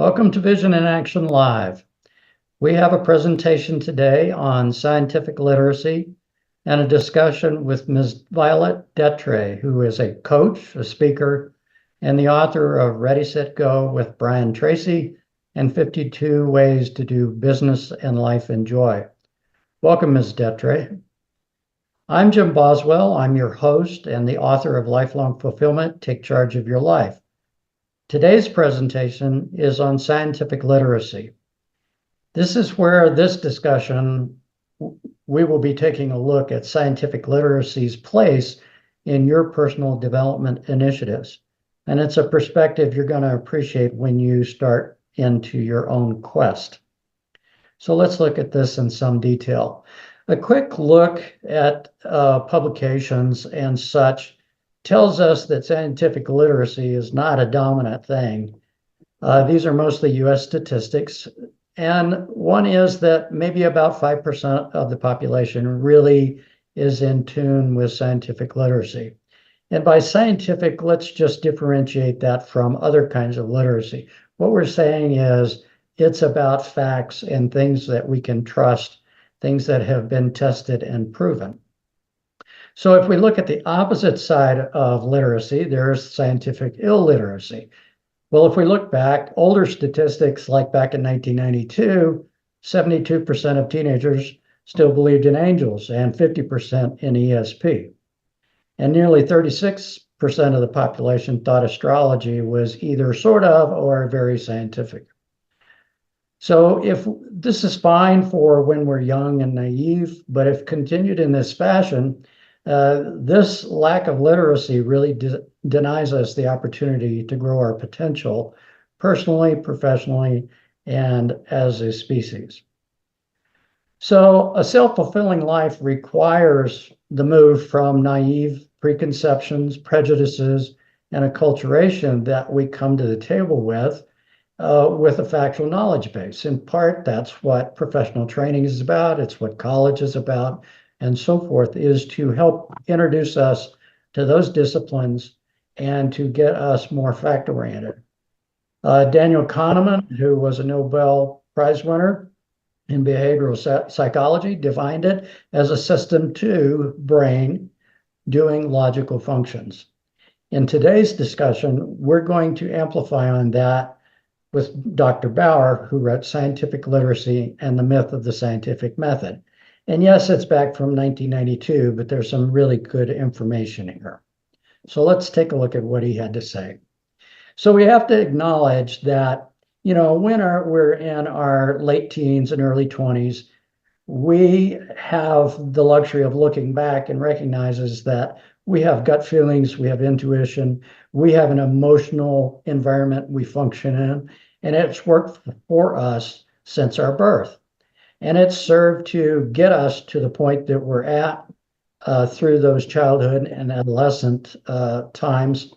Welcome to Vision in Action Live. We have a presentation today on scientific literacy and a discussion with Ms. Violet Detre, who is a coach, a speaker, and the author of Ready, Set, Go with Brian Tracy and 52 Ways to Do Business and Life in Joy. Welcome, Ms. Detre. I'm Jim Boswell. I'm your host and the author of Lifelong Fulfillment, Take Charge of Your Life. Today's presentation is on scientific literacy. This is where this discussion, we will be taking a look at scientific literacy's place in your personal development initiatives. And it's a perspective you're going to appreciate when you start into your own quest. So let's look at this in some detail. A quick look at publications and such tells us that scientific literacy is not a dominant thing. These are mostly US statistics. And one is that maybe about 5% of the population really is in tune with scientific literacy. And by scientific, let's just differentiate that from other kinds of literacy. What we're saying is it's about facts and things that we can trust, things that have been tested and proven. So if we look at the opposite side of literacy, there's scientific illiteracy. Well, if we look back, older statistics like back in 1992, 72% of teenagers still believed in angels and 50% in ESP. And nearly 36% of the population thought astrology was either sort of or very scientific. So if this is fine for when we're young and naive, but if continued in this fashion, this lack of literacy really denies us the opportunity to grow our potential personally, professionally, and as a species. So a self-fulfilling life requires the move from naive preconceptions, prejudices, and acculturation that we come to the table with a factual knowledge base. In part, that's what professional training is about. It's what college is about, and so forth, is to help introduce us to those disciplines and to get us more fact-oriented. Daniel Kahneman, who was a Nobel Prize winner in behavioral psychology, defined it as a system to brain doing logical functions. In today's discussion, we're going to amplify on that with Dr. Bauer, who wrote Scientific Literacy and the Myth of the Scientific Method. And yes, it's back from 1992, but there's some really good information here. So let's take a look at what he had to say. So we have to acknowledge that, when we're in our late teens and early 20s, we have the luxury of looking back and recognizes that we have gut feelings, we have intuition, we have an emotional environment we function in, and it's worked for us since our birth. And it's served to get us to the point that we're at through those childhood and adolescent times.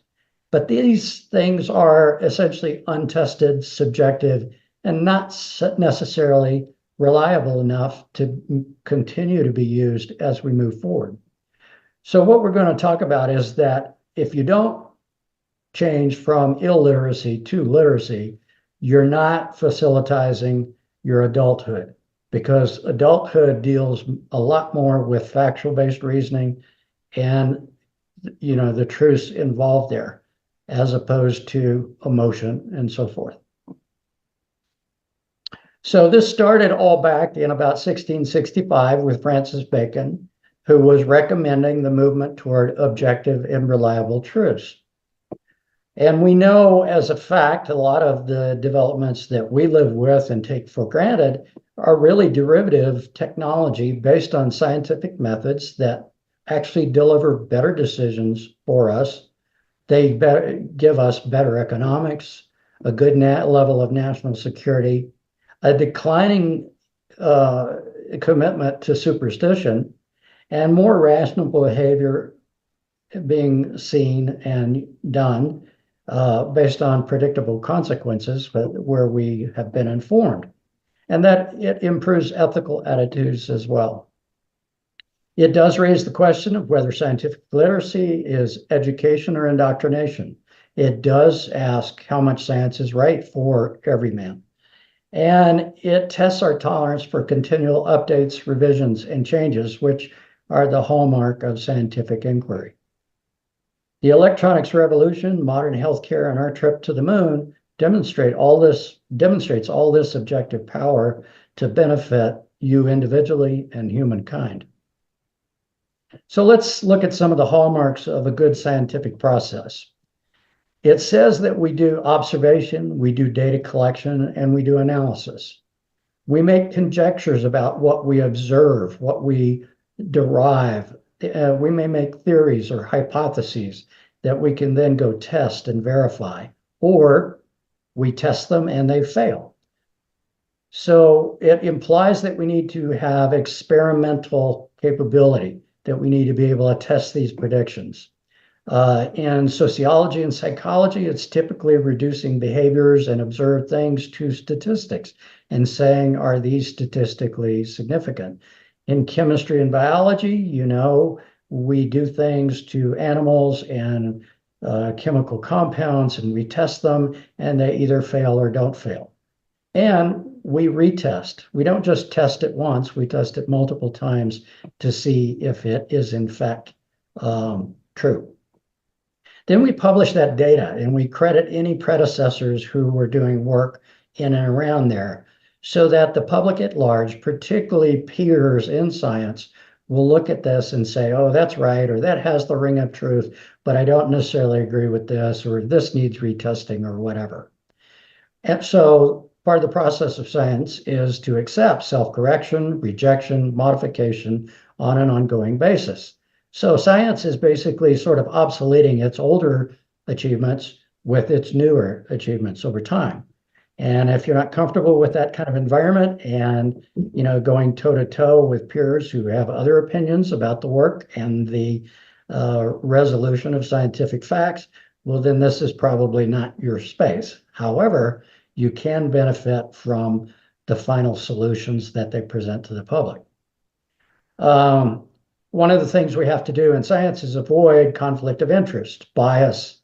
But these things are essentially untested, subjective, and not necessarily reliable enough to continue to be used as we move forward. So what we're going to talk about is that if you don't change from illiteracy to literacy, you're not facilitating your adulthood, because adulthood deals a lot more with factual-based reasoning and, the truths involved there, as opposed to emotion and so forth. So this started all back in about 1665 with Francis Bacon, who was recommending the movement toward objective and reliable truths. And we know as a fact, a lot of the developments that we live with and take for granted are really derivative technology based on scientific methods that actually deliver better decisions for us. They give us better economics, a good level of national security, a declining commitment to superstition, and more rational behavior being seen and done based on predictable consequences, but where we have been informed, and that it improves ethical attitudes as well. It does raise the question of whether scientific literacy is education or indoctrination. It does ask how much science is right for every man. And it tests our tolerance for continual updates, revisions, and changes, which are the hallmark of scientific inquiry. The electronics revolution, modern healthcare, and our trip to the moon demonstrates all this objective power to benefit you individually and humankind. So let's look at some of the hallmarks of a good scientific process. It says that we do observation, we do data collection, and we do analysis. We make conjectures about what we observe, what we derive. We may make theories or hypotheses that we can then go test and verify, or we test them and they fail. So it implies that we need to have experimental capability, that we need to be able to test these predictions. In sociology and psychology, it's typically reducing behaviors and observed things to statistics and saying, are these statistically significant? In chemistry and biology, we do things to animals and chemical compounds and we test them and they either fail or don't fail. And we retest. We don't just test it once, we test it multiple times to see if it is in fact true. Then we publish that data and we credit any predecessors who were doing work in and around there so that the public at large, particularly peers in science, will look at this and say, oh, that's right, or that has the ring of truth, but I don't necessarily agree with this, or this needs retesting or whatever. And so part of the process of science is to accept self-correction, rejection, modification on an ongoing basis. So science is basically sort of obsoleting its older achievements with its newer achievements over time. And if you're not comfortable with that kind of environment and going toe-to-toe with peers who have other opinions about the work and the resolution of scientific facts, well, then this is probably not your space. However, you can benefit from the final solutions that they present to the public. One of the things we have to do in science is avoid conflict of interest, bias,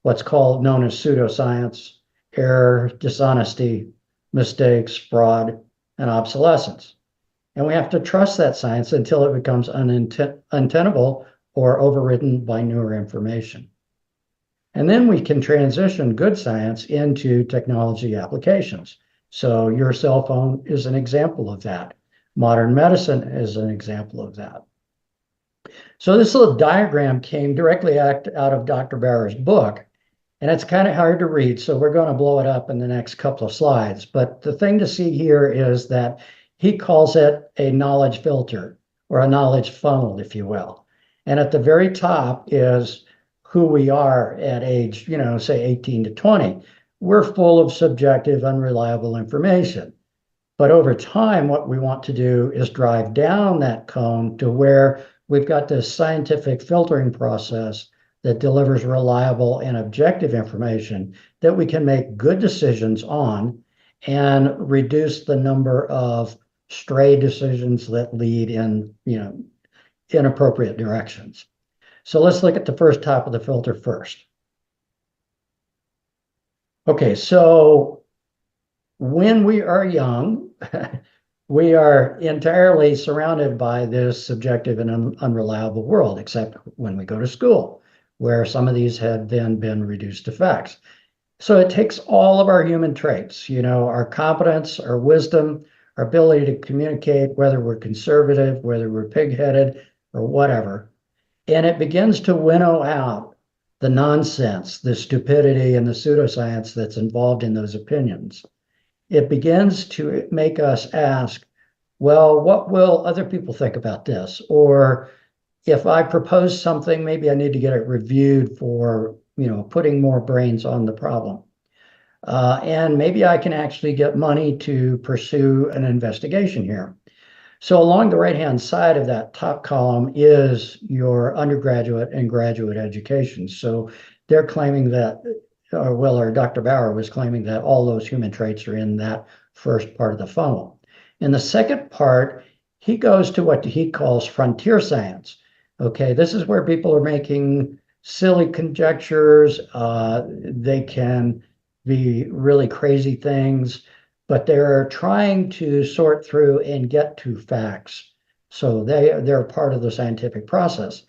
what's known as pseudoscience, error, dishonesty, mistakes, fraud, and obsolescence. And we have to trust that science until it becomes untenable or overridden by newer information. And then we can transition good science into technology applications. So your cell phone is an example of that. Modern medicine is an example of that. So this little diagram came directly out of Dr. Barr's book, and it's kind of hard to read, so we're going to blow it up in the next couple of slides. But the thing to see here is that he calls it a knowledge filter or a knowledge funnel, if you will. And at the very top is who we are at age, say 18 to 20. We're full of subjective, unreliable information. But over time, what we want to do is drive down that cone to where we've got this scientific filtering process that delivers reliable and objective information that we can make good decisions on and reduce the number of stray decisions that lead in, inappropriate directions. So let's look at the first top of the filter first. Okay, so when we are young, we are entirely surrounded by this subjective and unreliable world, except when we go to school, where some of these had then been reduced to facts. So it takes all of our human traits, our competence, our wisdom, our ability to communicate, whether we're conservative, whether we're pig-headed, or whatever. And it begins to winnow out the nonsense, the stupidity, and the pseudoscience that's involved in those opinions. It begins to make us ask, well, what will other people think about this? Or if I propose something, maybe I need to get it reviewed for, putting more brains on the problem. And maybe I can actually get money to pursue an investigation here. So along the right-hand side of that top column is your undergraduate and graduate education. So they're claiming that, or Dr. Bauer was claiming that all those human traits are in that first part of the funnel. In the second part, he goes to what he calls frontier science. Okay, this is where people are making silly conjectures. They can be really crazy things, but they're trying to sort through and get to facts. So they're part of the scientific process.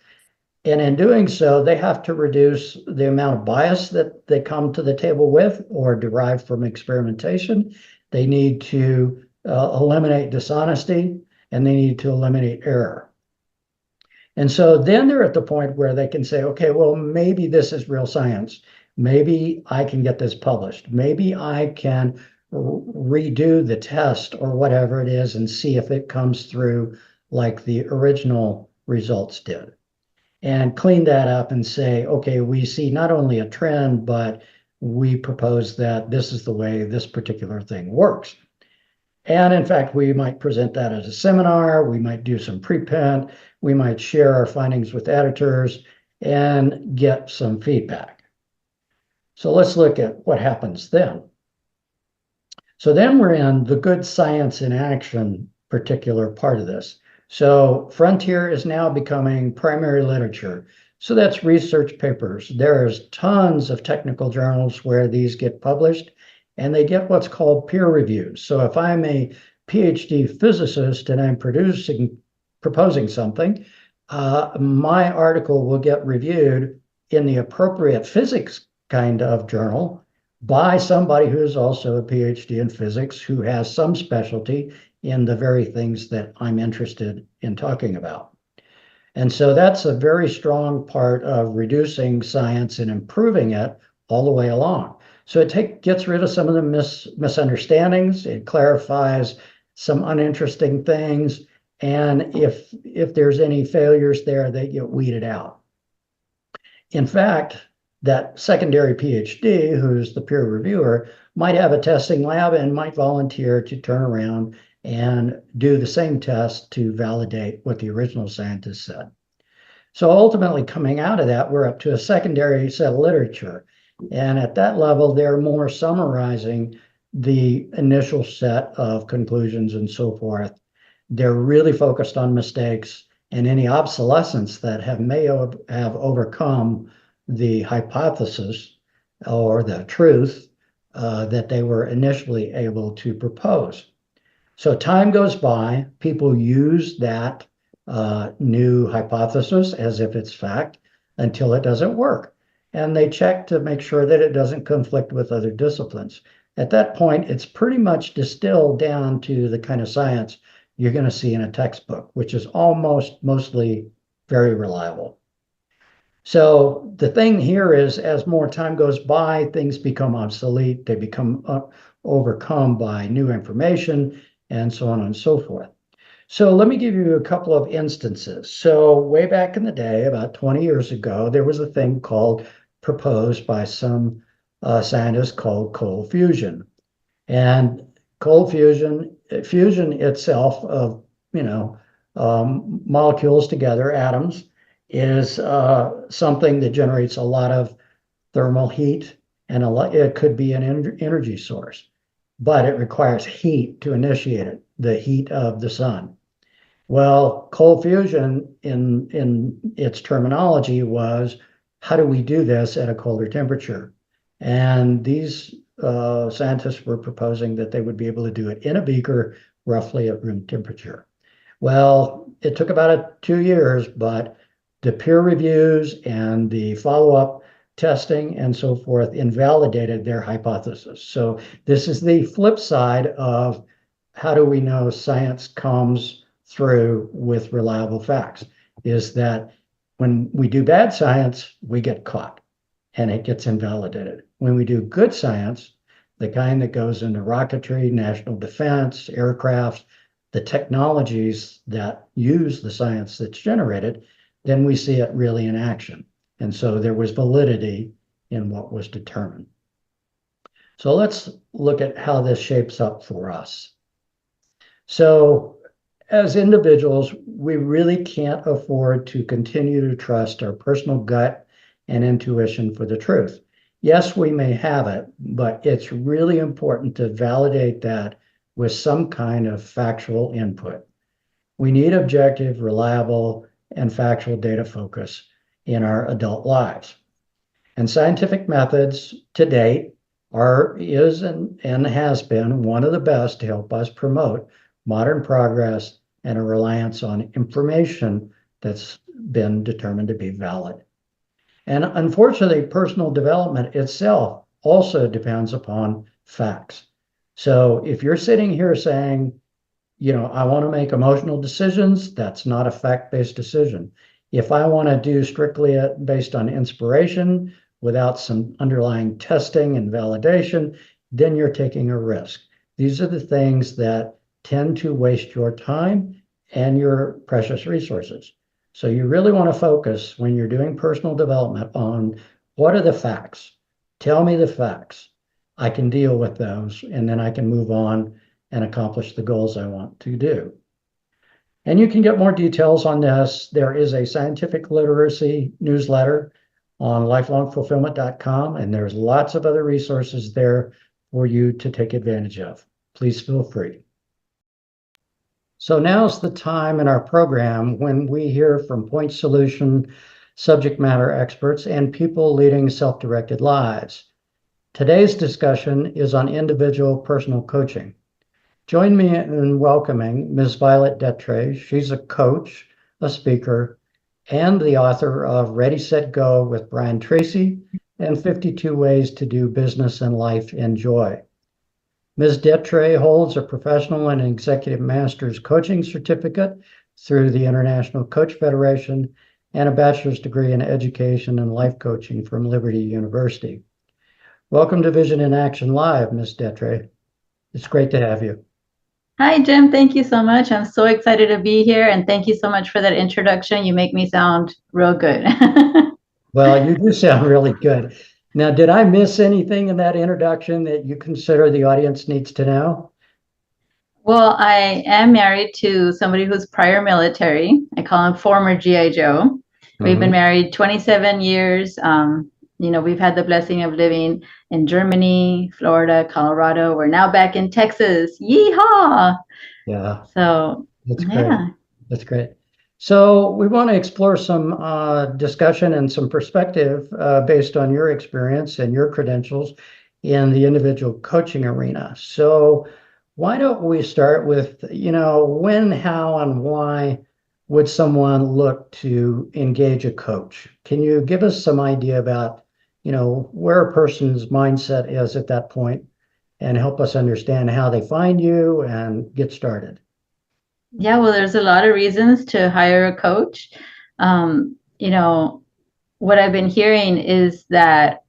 And in doing so, they have to reduce the amount of bias that they come to the table with or derive from experimentation. They need to eliminate dishonesty, and they need to eliminate error. And so then they're at the point where they can say, okay, well, maybe this is real science. Maybe I can get this published. Maybe I can redo the test or whatever it is and see if it comes through like the original results did. And clean that up and say, okay, we see not only a trend, but we propose that this is the way this particular thing works. And in fact, we might present that as a seminar, we might do some preprint, we might share our findings with editors and get some feedback. So let's look at what happens then. So then we're in the good science in action particular part of this. So frontier is now becoming primary literature. So that's research papers. There's tons of technical journals where these get published, and they get what's called peer reviews. So if I'm a PhD physicist and I'm proposing something, my article will get reviewed in the appropriate physics kind of journal by somebody who is also a PhD in physics, who has some specialty in the very things that I'm interested in talking about. And so that's a very strong part of reducing science and improving it all the way along. So it gets rid of some of the misunderstandings. It clarifies some uninteresting things. And if there's any failures there, they get weeded out. In fact, that secondary PhD, who's the peer reviewer, might have a testing lab and might volunteer to turn around and do the same test to validate what the original scientist said. So ultimately, coming out of that, we're up to a secondary set of literature. And at that level, they're more summarizing the initial set of conclusions and so forth. They're really focused on mistakes and any obsolescence that may have overcome the hypothesis or the truth that they were initially able to propose. So time goes by, people use that new hypothesis as if it's fact until it doesn't work. And they check to make sure that it doesn't conflict with other disciplines. At that point, it's pretty much distilled down to the kind of science you're going to see in a textbook, which is mostly very reliable. So the thing here is, as more time goes by, things become obsolete, they become overcome by new information, and so on and so forth. So let me give you a couple of instances. So way back in the day, about 20 years ago, there was a thing proposed by some scientists called cold fusion. And cold fusion itself of, molecules together, atoms, is something that generates a lot of thermal heat, and it could be an energy source, but it requires heat to initiate it, the heat of the sun. Well, cold fusion in its terminology was, how do we do this at a colder temperature? And these scientists were proposing that they would be able to do it in a beaker roughly at room temperature. Well, it took about 2 years, but the peer reviews and the follow-up testing and so forth invalidated their hypothesis. So this is the flip side of, how do we know science comes through with reliable facts, is that when we do bad science, we get caught and it gets invalidated. When we do good science, the kind that goes into rocketry, national defense, aircraft, the technologies that use the science that's generated, then we see it really in action. And so there was validity in what was determined. So let's look at how this shapes up for us. So as individuals, we really can't afford to continue to trust our personal gut and intuition for the truth. Yes, we may have it, but it's really important to validate that with some kind of factual input. We need objective, reliable, and factual data focus. in our adult lives. And scientific methods to date is and has been one of the best to help us promote modern progress and a reliance on information that's been determined to be valid. And unfortunately, personal development itself also depends upon facts. So if you're sitting here saying, I want to make emotional decisions, that's not a fact-based decision. If I want to do strictly based on inspiration without some underlying testing and validation, then you're taking a risk. These are the things that tend to waste your time and your precious resources. So you really want to focus when you're doing personal development on what are the facts? Tell me the facts. I can deal with those, and then I can move on and accomplish the goals I want to do. And you can get more details on this. There is a scientific literacy newsletter on lifelongfulfillment.com, and there's lots of other resources there for you to take advantage of. Please feel free. So now's the time in our program when we hear from point solution subject matter experts and people leading self-directed lives. Today's discussion is on individual personal coaching. Join me in welcoming Ms. Violet Detre. She's a coach, a speaker, and the author of Ready, Set, Go with Brian Tracy and 52 Ways to Do Business and Life in Joy. Ms. Detre holds a professional and executive master's coaching certificate through the International Coach Federation and a bachelor's degree in education and life coaching from Liberty University. Welcome to Vision in Action Live, Ms. Detre. It's great to have you. Hi, Jim. Thank you so much. I'm so excited to be here, and thank you so much for that introduction. You make me sound real good. Well, you do sound really good. Now, did I miss anything in that introduction that you consider the audience needs to know? Well, I am married to somebody who's prior military. I call him former GI Joe. We've been married 27 years. We've had the blessing of living in Germany, Florida, Colorado. We're now back in Texas. Yeehaw! Yeah. So That's great. That's great. So we want to explore some discussion and some perspective based on your experience and your credentials in the individual coaching arena. So why don't we start with, when, how, and why would someone look to engage a coach? Can you give us some idea about, where a person's mindset is at that point and help us understand how they find you and get started? Yeah, well, there's a lot of reasons to hire a coach. What I've been hearing is that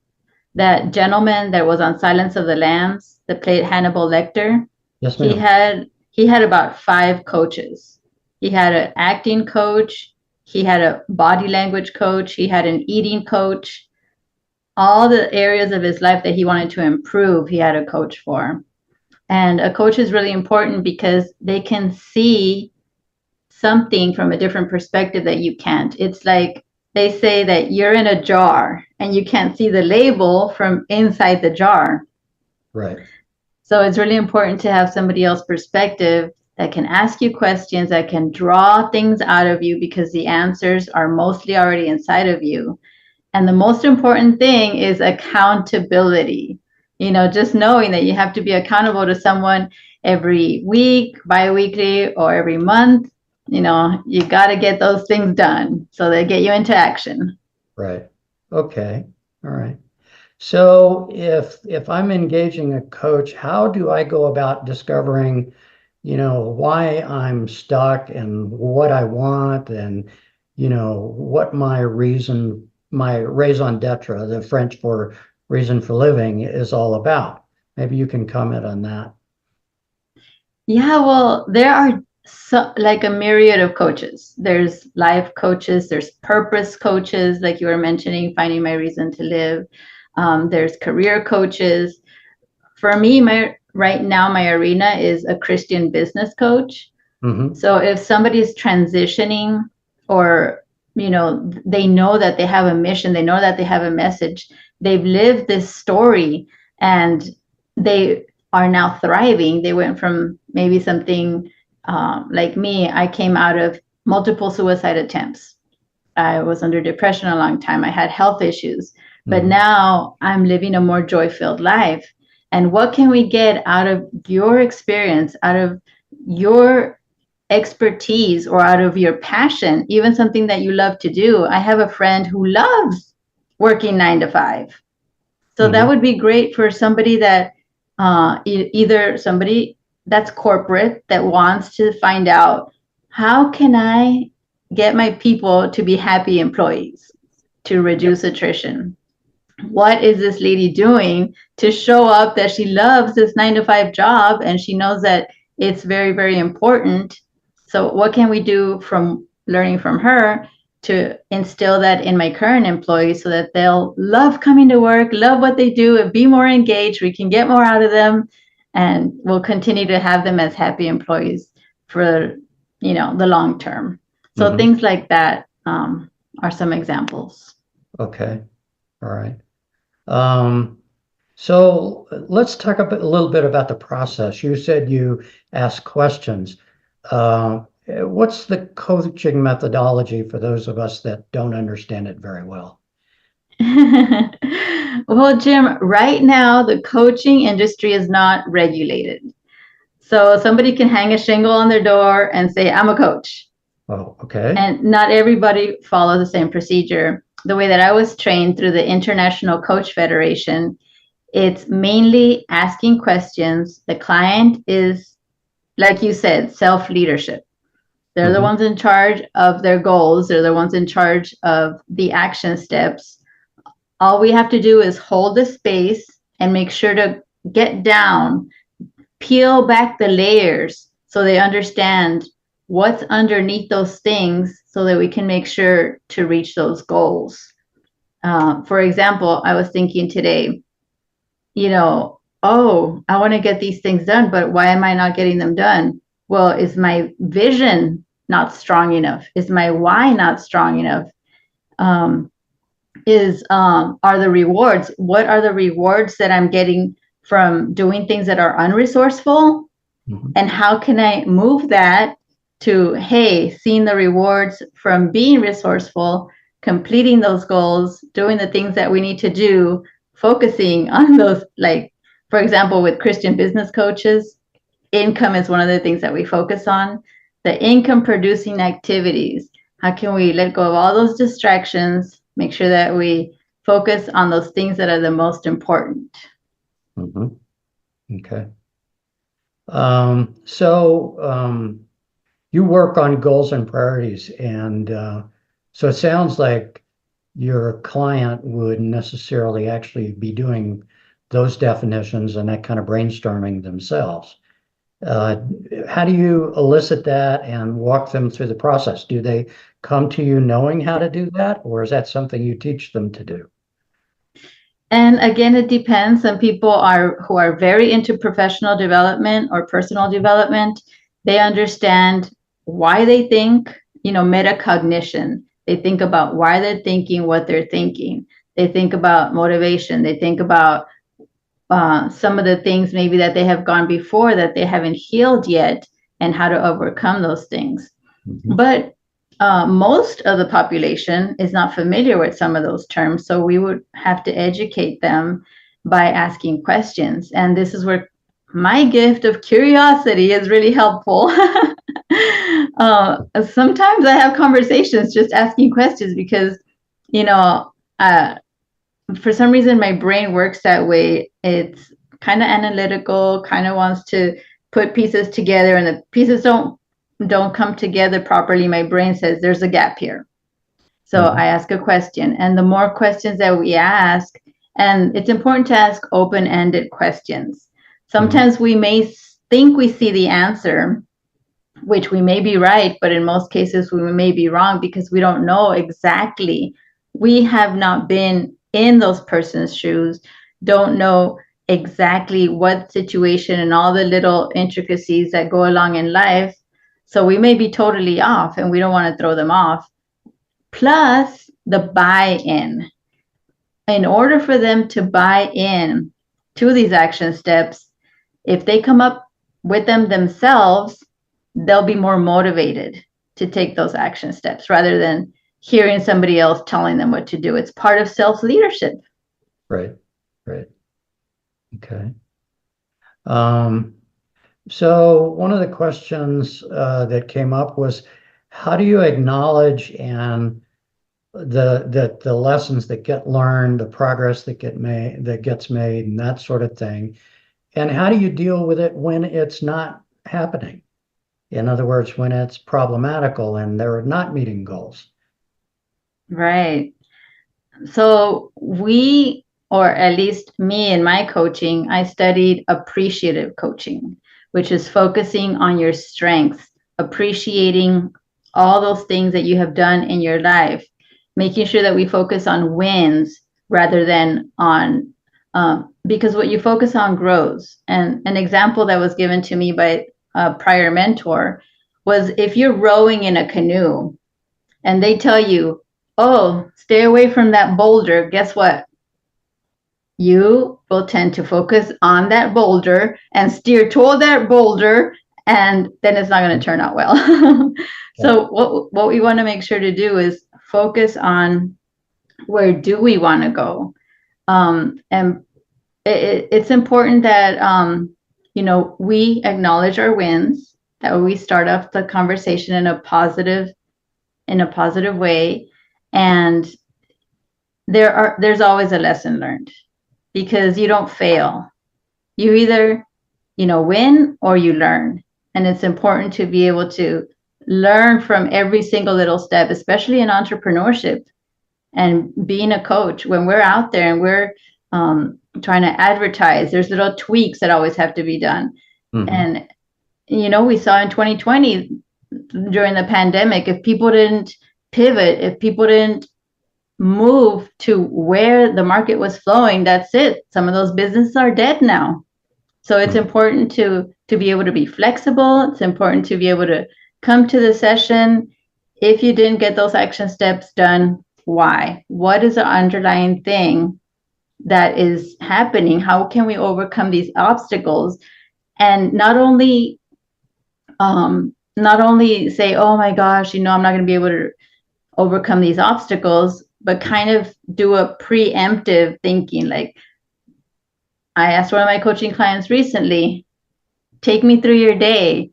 gentleman that was on Silence of the Lambs that played Hannibal Lecter, Yes, he ma'am. had about 5 coaches. He had an acting coach, he had a body language coach, he had an eating coach. All the areas of his life that he wanted to improve, he had a coach for. And a coach is really important because they can see something from a different perspective that you can't. It's like they say that you're in a jar and you can't see the label from inside the jar. Right. So it's really important to have somebody else's perspective that can ask you questions, that can draw things out of you because the answers are mostly already inside of you. And the most important thing is accountability. Just knowing that you have to be accountable to someone every week, bi-weekly, or every month. You got to get those things done so they get you into action. Right. Okay. All right. So if I'm engaging a coach, how do I go about discovering, why I'm stuck and what I want and, what my raison d'etre, the French for reason for living, is all about? Maybe you can comment on that. Yeah, well, there are like a myriad of coaches. There's life coaches, there's purpose coaches, like you were mentioning, finding my reason to live. There's career coaches. For me, right now, my arena is a Christian business coach. Mm-hmm. So if somebody's transitioning or, they know that they have a mission, they know that they have a message, they've lived this story and they are now thriving. They went from maybe something like me, I came out of multiple suicide attempts. I was under depression a long time. I had health issues, but Mhm. now I'm living a more joy-filled life. And what can we get out of your experience, out of your expertise, or out of your passion, even something that you love to do? I have a friend who loves working 9 to 5. So that Mhm. would be great for somebody that either somebody that's corporate that wants to find out, how can I get my people to be happy employees, to Yep. reduce attrition? What is this lady doing to show up that she loves this 9 to 5 job and she knows that it's very, very important? So what can we do from learning from her to instill that in my current employees so that they'll love coming to work, love what they do, and be more engaged? We can get more out of them, and we'll continue to have them as happy employees for the long term. So Mhm. things like that are some examples. Okay. All right. Um, so let's talk a little bit about the process. You said you ask questions. What's the coaching methodology for those of us that don't understand it very well? Well, Jim, right now the coaching industry is not regulated. So somebody can hang a shingle on their door and say, I'm a coach. Oh, okay. And not everybody follows the same procedure. The way that I was trained through the International Coach Federation, it's mainly asking questions. The client is, like you said, self leadership. They're the Hmm. ones in charge of their goals, they're the ones in charge of the action steps. All we have to do is hold the space and make sure to get down, peel back the layers so they understand what's underneath those things so that we can make sure to reach those goals. For example, I was thinking today, oh, I want to get these things done, but why am I not getting them done? Well, is my vision not strong enough? Is my why not strong enough? Um, are the rewards, what are the rewards that I'm getting from doing things that are unresourceful, Hmm. and how can I move that to, hey, seeing the rewards from being resourceful, completing those goals, doing the things that we need to do, focusing on those, like for example with Christian business coaches, income is one of the things that we focus on. The income producing activities, how can we let go of all those distractions, make sure that we focus on those things that are the most important? Hmm. Okay. So you work on goals and priorities, and so it sounds like your client would necessarily actually be doing those definitions and that kind of brainstorming themselves. Uh, how do you elicit that and walk them through the process? Do they come to you knowing how to do that, or is that something you teach them to do? And again, it depends. Some people are who are very into professional development or personal development. They understand why they think, metacognition. They think about why they're thinking what they're thinking. They think about motivation. They think about some of the things maybe that they have gone before that they haven't healed yet, and how to overcome those things. Mhm. But most of the population is not familiar with some of those terms. So we would have to educate them by asking questions. And this is where my gift of curiosity is really helpful. Sometimes I have conversations just asking questions because, you know, uh, for some reason my brain works that way. It's kind of analytical, kind of wants to put pieces together, and the pieces don't come together properly. My brain says there's a gap here. So I Mhm. ask a question, and the more questions that we ask, and it's important to ask open-ended questions. Mhm. Sometimes we may think we see the answer, which we may be right, but in most cases we may be wrong because we don't know exactly. We have not been in those person's shoes, don't know exactly what situation and all the little intricacies that go along in life. So we may be totally off, and we don't want to throw them off. Plus, the buy in. In order for them to buy in to these action steps, if they come up with them themselves, they'll be more motivated to take those action steps rather than hearing somebody else telling them what to do. It's part of self-leadership. Right. Okay. So one of the questions that came up was, how do you acknowledge and the lessons that get learned, the progress that gets made, and that sort of thing, and how do you deal with it when it's not happening? In other words, when it's problematical and they're not meeting goals. Right. So we, or at least me in my coaching, I studied appreciative coaching, which is focusing on your strengths, appreciating all those things that you have done in your life, making sure that we focus on wins rather than on, because what you focus on grows. And an example that was given to me by a prior mentor was, if you're rowing in a canoe and they tell you, oh, stay away from that boulder, guess what? You will tend to focus on that boulder and steer toward that boulder, and then it's not going to turn out well. So what we want to make sure to do is focus on, where do we want to go? And it's important that we acknowledge our wins, that we start off the conversation in a positive way, and there's always a lesson learned, because you don't fail. You either win or you learn, and it's important to be able to learn from every single little step, especially in entrepreneurship and being a coach. When we're out there and we're trying to advertise, there's little tweaks that always have to be done. And we saw in 2020 during the pandemic, if people didn't pivot, if people didn't move to where the market was flowing, that's it. Some of those businesses are dead now. So it's important to be able to be flexible. It's important to be able to come to the session. If you didn't get those action steps done, why? What is the underlying thing that is happening? How can we overcome these obstacles? And not only say, oh my gosh, I'm not going to be able to overcome these obstacles, but kind of do a preemptive thinking. Like, I asked one of my coaching clients recently, take me through your day.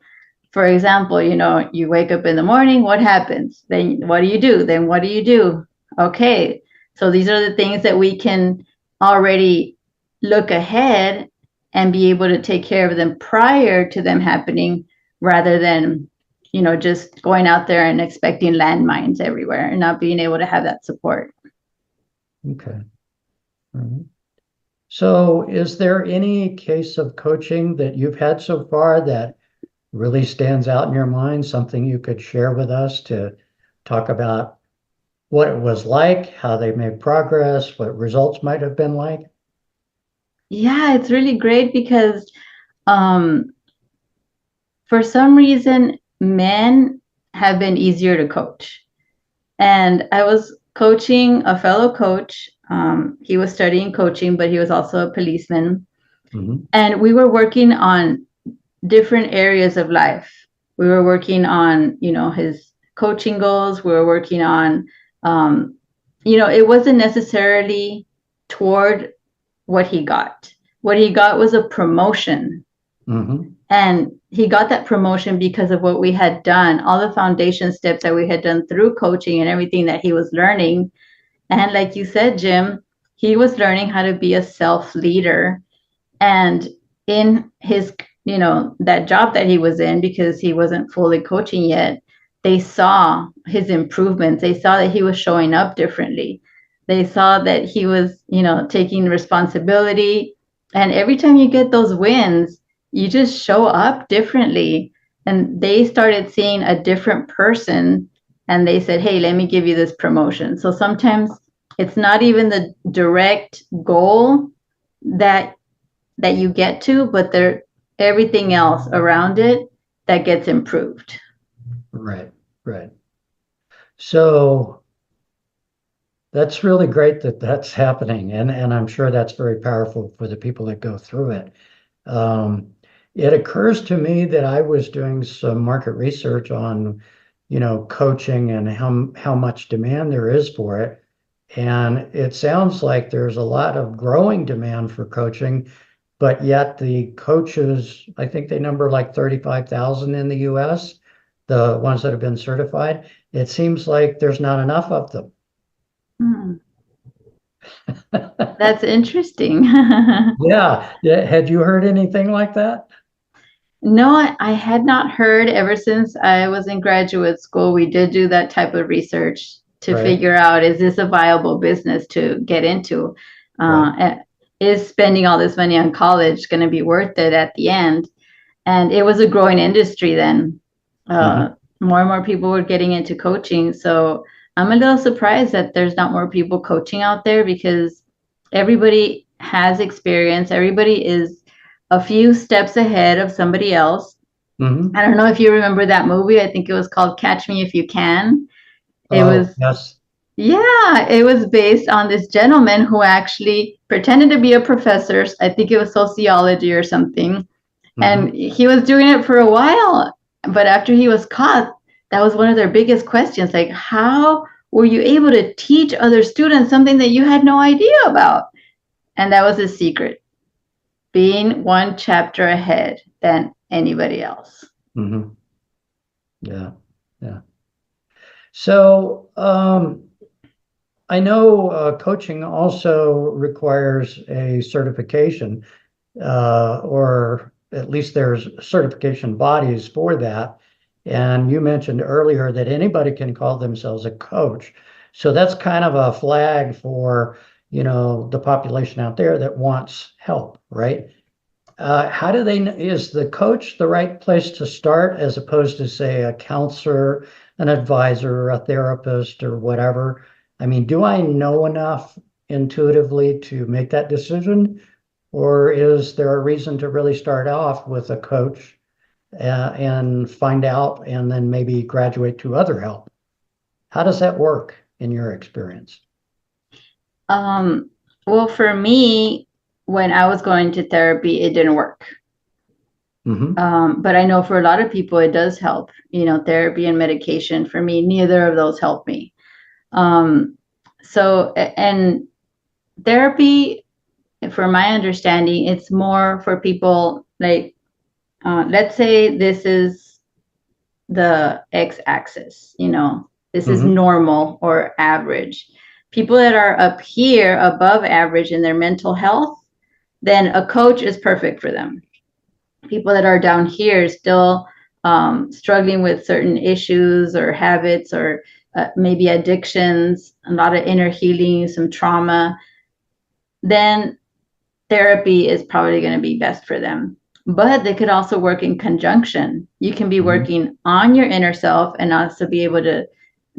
For example, you wake up in the morning, what happens? Then what do you do? Then what do you do? Okay. So these are the things that we can already look ahead and be able to take care of them prior to them happening, rather than just going out there and expecting landmines everywhere and not being able to have that support. Okay. All right. So is there any case of coaching that you've had so far that really stands out in your mind, something you could share with us to talk about what it was like, how they made progress, what results might have been like? Yeah, it's really great because for some reason, men have been easier to coach. And I was coaching a fellow coach. He was studying coaching, but he was also a policeman. And we were working on different areas of life. We were working on, his coaching goals. We were working on, it wasn't necessarily toward what he got. What he got was a promotion. And he got that promotion because of what we had done, all the foundation steps that we had done through coaching and everything that he was learning. And like you said, Jim, he was learning how to be a self-leader. And in his, that job that he was in, because he wasn't fully coaching yet, they saw his improvements. They saw that he was showing up differently. They saw that he was, taking responsibility. And every time you get those wins, you just show up differently. And they started seeing a different person, and they said, hey, let me give you this promotion. So sometimes it's not even the direct goal that you get to, but everything else around it that gets improved. Right. So that's really great that that's happening. And I'm sure that's very powerful for the people that go through it. It occurs to me that I was doing some market research on, coaching and how much demand there is for it. And it sounds like there's a lot of growing demand for coaching, but yet the coaches, I think they number like 35,000 in the US, the ones that have been certified. It seems like there's not enough of them. Hmm. That's interesting. Yeah. Yeah. Had you heard anything like that? No, I had not heard ever since I was in graduate school. We did do that type of research to Right. figure out, is this a viable business to get into? Right. Is spending all this money on college going to be worth it at the end? And it was a growing industry then. Mhm. More and more people were getting into coaching. So I'm a little surprised that there's not more people coaching out there, because everybody has experience. Everybody is a few steps ahead of somebody else. Mhm. I don't know if you remember that movie. I think it was called Catch Me If You Can. It Oh, was, yes. yeah, it was based on this gentleman who actually pretended to be a professor. I think it was sociology or something. Mhm. And he was doing it for a while. But after he was caught, that was one of their biggest questions. Like, how were you able to teach other students something that you had no idea about? And that was his secret, being one chapter ahead than anybody else. Mhm. Yeah. Yeah. So, I know coaching also requires a certification, or at least there's certification bodies for that. And you mentioned earlier that anybody can call themselves a coach. So that's kind of a flag for, the population out there that wants help, right? How do they, is the coach the right place to start as opposed to, say, a counselor, an advisor, a therapist, or whatever? I mean, do I know enough intuitively to make that decision? Or is there a reason to really start off with a coach and find out and then maybe graduate to other help? How does that work in your experience? Um, well, for me, when I was going to therapy, it didn't work. Hmm. But I know for a lot of people, it does help. Therapy and medication. For me, neither of those helped me. Um, and therapy, for my understanding, it's more for people like, let's say this is the x-axis, this is Hmm. normal or average. People that are up here above average in their mental health, then a coach is perfect for them. People that are down here still struggling with certain issues or habits, or maybe addictions, a lot of inner healing, some trauma, then therapy is probably going to be best for them. But they could also work in conjunction. You can be Hmm. working on your inner self and also be able to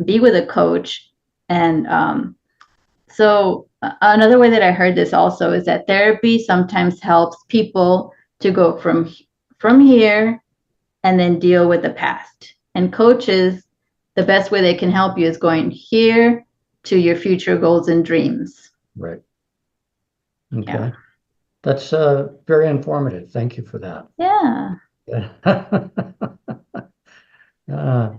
be with a coach. And another way that I heard this also is that therapy sometimes helps people to go from here and then deal with the past. And coaches, the best way they can help you is going here to your future goals and dreams. Right. Yeah. Okay. That's very informative. Thank you for that. Yeah. Uh,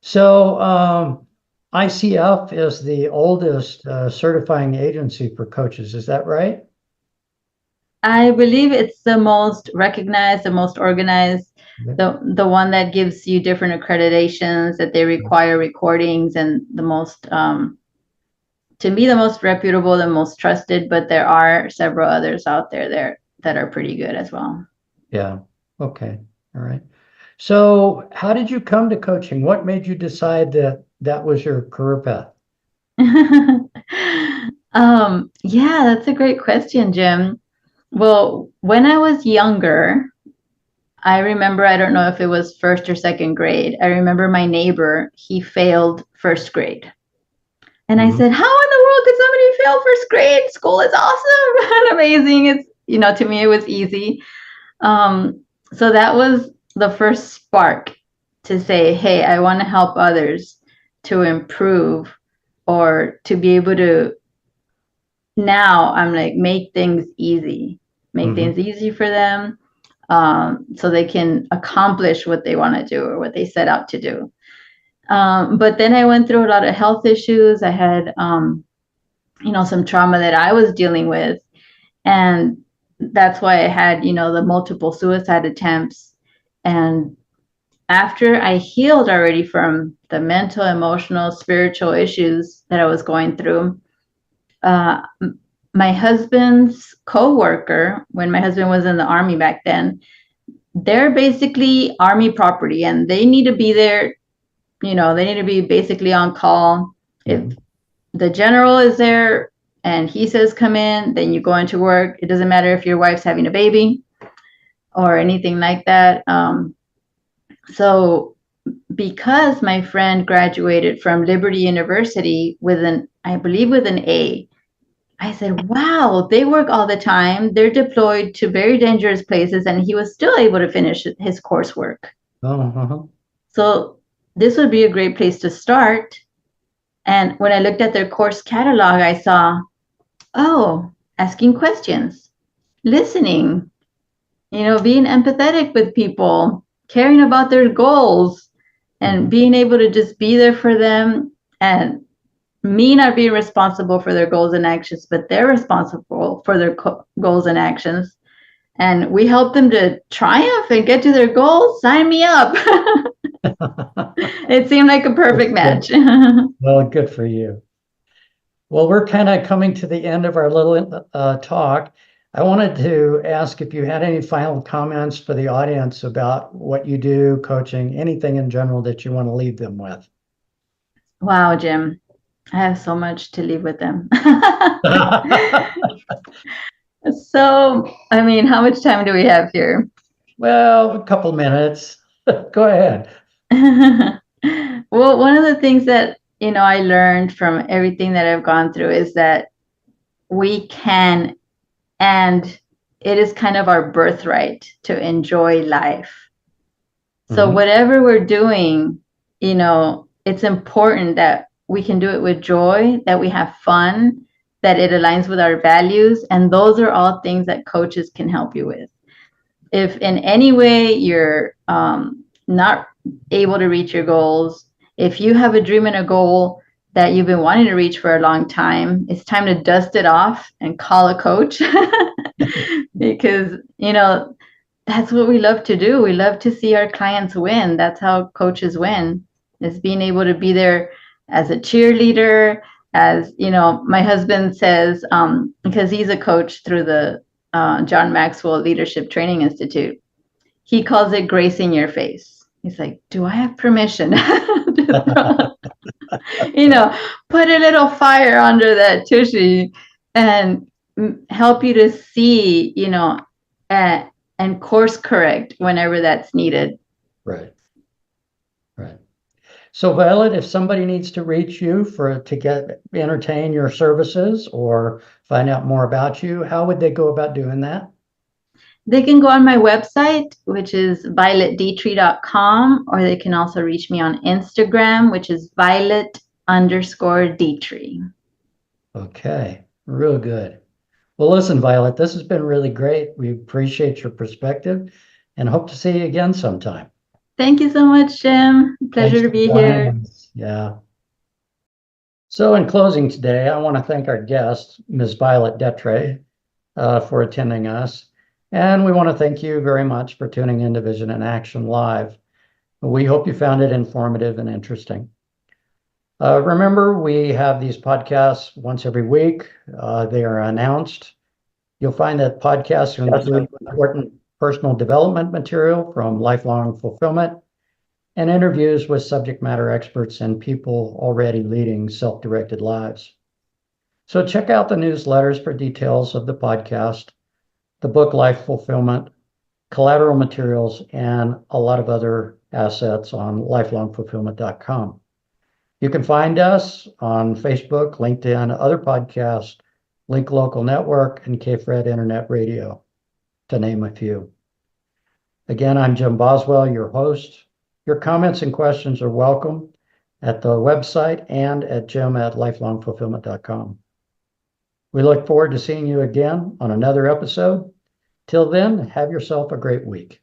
so ICF is the oldest certifying agency for coaches. Is that right? I believe it's the most recognized, the most organized, Yeah. the one that gives you different accreditations, that they require recordings, and the most to me the most reputable, the most trusted. But there are several others out there that are pretty good as well. Yeah. Okay. All right. So how did you come to coaching? What made you decide that that was your career path? Yeah, that's a great question, Jim. Well, when I was younger, I remember, I don't know if it was first or second grade. I remember my neighbor, he failed first grade. And I Hmm. said, how in the world could somebody fail first grade? School is awesome and amazing. To me, it was easy. So that was the first spark to say, hey, I want to help others to improve, or to be able to, now I'm like, make Hmm. things easy for them, so they can accomplish what they want to do or what they set out to do. But then I went through a lot of health issues. I had, some trauma that I was dealing with. And that's why I had, the multiple suicide attempts. And after I healed already from the mental, emotional, spiritual issues that I was going through, uh, my husband's co-worker, when my husband was in the Army back then, they're basically Army property and they need to be there. They need to be basically on call. If the general is there and he says come in, then you go into work. It doesn't matter if your wife's having a baby or anything like that. So because my friend graduated from Liberty University with I believe with an A, I said, wow, they work all the time. They're deployed to very dangerous places, and he was still able to finish his coursework. Uh-huh. So this would be a great place to start. And when I looked at their course catalog, I saw, asking questions, listening, being empathetic with people, caring about their goals, and being able to just be there for them, and me not being responsible for their goals and actions, but they're responsible for their goals and actions. And we help them to triumph and get to their goals. Sign me up. It seemed like a perfect match. Well, good for you. Well, we're kind of coming to the end of our little talk. I wanted to ask if you had any final comments for the audience about what you do, coaching, anything in general that you want to leave them with. Wow, Jim. I have so much to leave with them. So, how much time do we have here? Well, a couple minutes. Go ahead. Well, one of the things that, I learned from everything that I've gone through is that we can, and it is kind of our birthright to enjoy life. So whatever we're doing, it's important that we can do it with joy, that we have fun, that it aligns with our values. And those are all things that coaches can help you with. If in any way you're not able to reach your goals, if you have a dream and a goal that you've been wanting to reach for a long time, it's time to dust it off and call a coach. Because, that's what we love to do. We love to see our clients win. That's how coaches win, is being able to be there as a cheerleader, as, my husband says, because he's a coach through the John Maxwell Leadership Training Institute. He calls it grace in your face. He's like, do I have permission to put a little fire under that tushy and help you to see, and course correct whenever that's needed. Right. So Violet, if somebody needs to reach you to entertain your services or find out more about you, how would they go about doing that? They can go on my website, which is violetdetre.com, or they can also reach me on Instagram, which is violet_Detre. Okay, real good. Well, listen, Violet, this has been really great. We appreciate your perspective and hope to see you again sometime. Thank you so much, Jim. Pleasure to be here. Yeah. So in closing today, I want to thank our guest, Ms. Violet Detre, for attending us. And we want to thank you very much for tuning in to Vision in Action Live. We hope you found it informative and interesting. Remember, we have these podcasts once every week. They are announced. You'll find that podcasts include important personal development material from lifelong fulfillment and interviews with subject matter experts and people already leading self-directed lives. So check out the newsletters for details of the podcast, the book Life Fulfillment, collateral materials, and a lot of other assets on lifelongfulfillment.com. You can find us on Facebook, LinkedIn, other podcasts, Link Local Network, and KFRED Internet Radio, to name a few. Again, I'm Jim Boswell, your host. Your comments and questions are welcome at the website and at jim@lifelongfulfillment.com. We look forward to seeing you again on another episode. Till then, have yourself a great week.